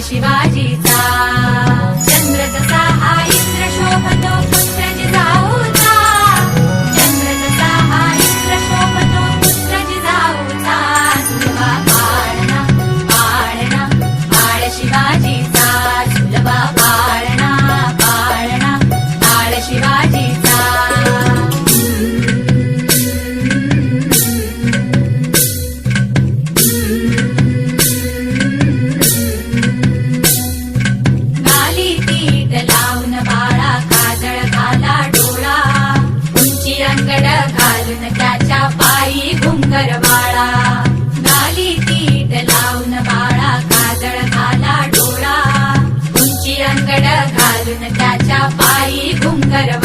शिवाजीचा चंद्र जसा हा इंद्र शोभतो पुत्र जिजाऊचा चंद्र जसा हा इंद्र शोभतो पुत्र जिजाऊचा झुलवा पाळणा पाळणा पाळ शिवाजीचा झुलवा पाळणा पाळणा पाळ शिवाजीचा त्याच्या पायी घुंगर बाळा गाली तीट लावून बाळा काजळ घाला डोळा उंची अंगड घालून त्याच्या पायी घुंगर